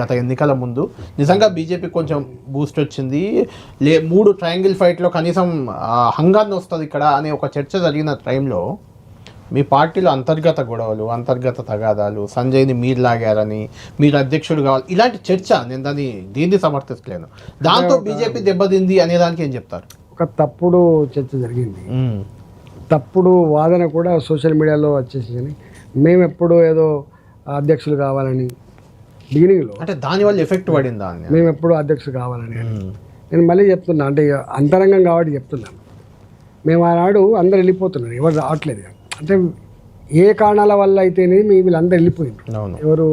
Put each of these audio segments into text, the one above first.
గత ఎన్నికల ముందు నిజంగా బీజేపీ కొంచెం బూస్ట్ వచ్చింది, 3 ట్రయాంగిల్ ఫైట్లో కనీసం హంగాన్ని వస్తుంది ఇక్కడ అనే ఒక చర్చ జరిగిన టైంలో మీ పార్టీలో అంతర్గత గొడవలు, అంతర్గత తగాదాలు, సంజయ్ని మీరు లాగారని, మీరు అధ్యక్షుడు కావాలి, ఇలాంటి చర్చ, నేను దీన్ని సమర్థిస్తలేను, దాంతో బీజేపీ దెబ్బతింది అనే దానికి ఏం చెప్తారు? ఒక తప్పుడు చర్చ జరిగింది, తప్పుడు వాదన కూడా సోషల్ మీడియాలో వచ్చేసి మేము ఎప్పుడు ఏదో అధ్యక్షులు కావాలని బిగినింగ్లో, అంటే దానివల్ల ఎఫెక్ట్ పడిందా? మేము ఎప్పుడు అధ్యక్షులు కావాలని నేను మళ్ళీ చెప్తున్నా, అంటే అంతరంగం కాబట్టి చెప్తున్నాను. మేము ఆనాడు అందరు వెళ్ళిపోతున్నారు, ఎవరు రావట్లేదు. అంటే ఏ కారణాల వల్ల అయితేనే వీళ్ళందరూ వెళ్ళిపోయినారు. ఎవరు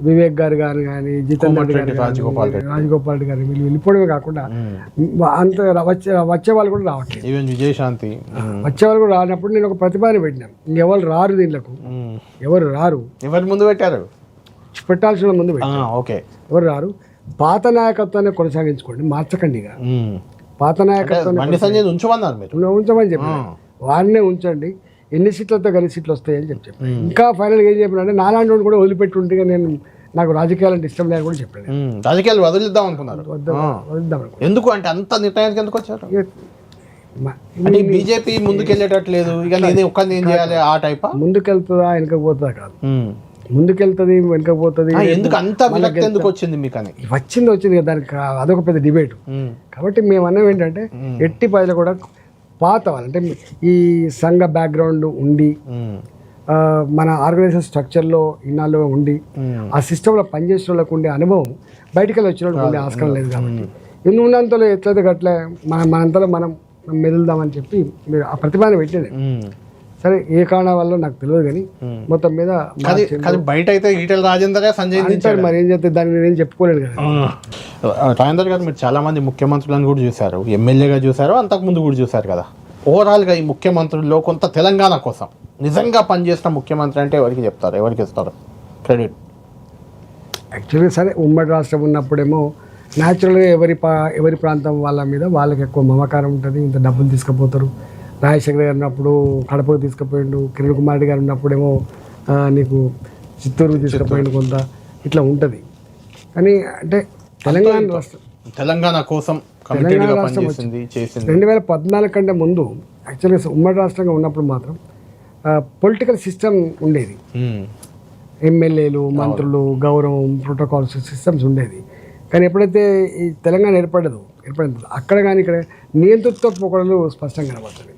వివేక్ గారు కానీ జితేందర్ రెడ్డి గారు, రాజగోపాల్ రెడ్డి గారు, వీళ్ళు వెళ్ళిపోవడమే కాకుండా అంత వచ్చే వాళ్ళు కూడా రావట్లేదు. విజయశాంతి వచ్చే వాళ్ళు కూడా రానప్పుడు నేను ఒక ప్రతిపాదన పెట్టినాను, ఇంకెవరు రారు దీంట్లకు, ఎవరు రారు, ఎవరి ముందు పెట్టారు, పెట్టాల్సిన ముందు పెట్టారు, ఓకే ఎవరు రారు, పాత నాయకత్వాన్ని కొనసాగించుకోండి, మార్చకండి. పాత నాయకత్వాన్ని ఉంచమని చెప్పి వారినే ఉంచండి, ఎన్ని సీట్లతో కలిసి సీట్లు వస్తాయని చెప్పి ఇంకా ఫైనల్గా ఏం చెప్పినంటే నాలాంటి వాడిని కూడా వదిలిపెట్టుంటే నేను నాకు రాజకీయాలు అంటే ఇష్టం లేదని కూడా చెప్పాను. రాజకీయాలు వదిలిద్దాం అనుకున్నారు, ఎందుకు అంటే అంత నిర్ణయానికి ఎందుకు వచ్చారు? అంటే బీజేపీ ముందుకెళ్ళేటట్లేదు, ఇక నేను ఒక్కరిని ఏం చేయాలి ఆ టైప్? ముందుకెళ్తుందా వెనకపోతుందా కాదు, ముందుకెళ్తుంది వెనకపోతుంది, ఎందుకు అంత విరక్తి ఎందుకు వచ్చింది మీకు? అని వచ్చింది కదా, దానికి అదొక పెద్ద డిబేట్. కాబట్టి మేము అన్నది ఏంటంటే ఎట్టి పైలు కూడా పాత వాళ్ళు, అంటే ఈ సంఘ బ్యాక్గ్రౌండ్ ఉండి మన ఆర్గనైజేషన్ స్ట్రక్చర్లో ఇన్నాళ్ళు ఉండి ఆ సిస్టంలో పనిచేసిన వాళ్ళకు ఉండే అనుభవం బయటికి వెళ్ళి వచ్చిన వాళ్ళకి ఉండే ఆస్కారం లేదు. కాబట్టి ఎన్ని ఉన్నంతలో ఎట్లయితే గట్లే మనంతలో మనం మెదులుదామని చెప్పి మీరు ఆ ప్రతిభాన్ని పెట్టేది. సరే ఏ కారణం వల్ల నాకు తెలియదు, కానీ మొత్తం మీద బయట అయితే ఈటెల రాజేందర్ సంజయ్ మరి ఏం చెప్తే దాన్ని నేను చెప్పుకోలేను కదా. రాజేందర్ గారు మీరు చాలా మంది ముఖ్యమంత్రులను కూడా చూశారు, ఎమ్మెల్యేగా చూశారు, అంతకుముందు కూడా చూశారు కదా. ఓవరాల్గా ఈ ముఖ్యమంత్రుల్లో కొంత తెలంగాణ కోసం నిజంగా పనిచేసిన ముఖ్యమంత్రి అంటే ఎవరికి చెప్తారు, ఎవరికి ఇస్తారు క్రెడిట్? యాక్చువల్గా సరే ఉమ్మడి రాష్ట్రం ఉన్నప్పుడేమో న్యాచురల్గా ఎవరి ప్రాంతం వాళ్ళ మీద వాళ్ళకి ఎక్కువ మమకారం ఉంటుంది, ఇంత డబ్బులు తీసుకుపోతారు. రాజశేఖర్ గారు ఉన్నప్పుడు కడపకు తీసుకుపోయిండు, కిరణ్ కుమార్ రెడ్డి గారు ఉన్నప్పుడేమో నీకు చిత్తూరుకు తీసుకుపోయిండు, కొంత ఇట్లా ఉంటుంది. కానీ అంటే తెలంగాణ కోసం 2014 కంటే ముందు యాక్చువల్గా ఉమ్మడి రాష్ట్రంగా ఉన్నప్పుడు మాత్రం పొలిటికల్ సిస్టమ్ ఉండేది, ఎమ్మెల్యేలు, మంత్రులు, గౌరవం, ప్రోటోకాల్స్, సిస్టమ్స్ ఉండేది. కానీ ఎప్పుడైతే ఈ తెలంగాణ ఏర్పడిందో అక్కడ కానీ ఇక్కడ నియంతృత్వ పోకడలు స్పష్టంగా కనబడుతుంది.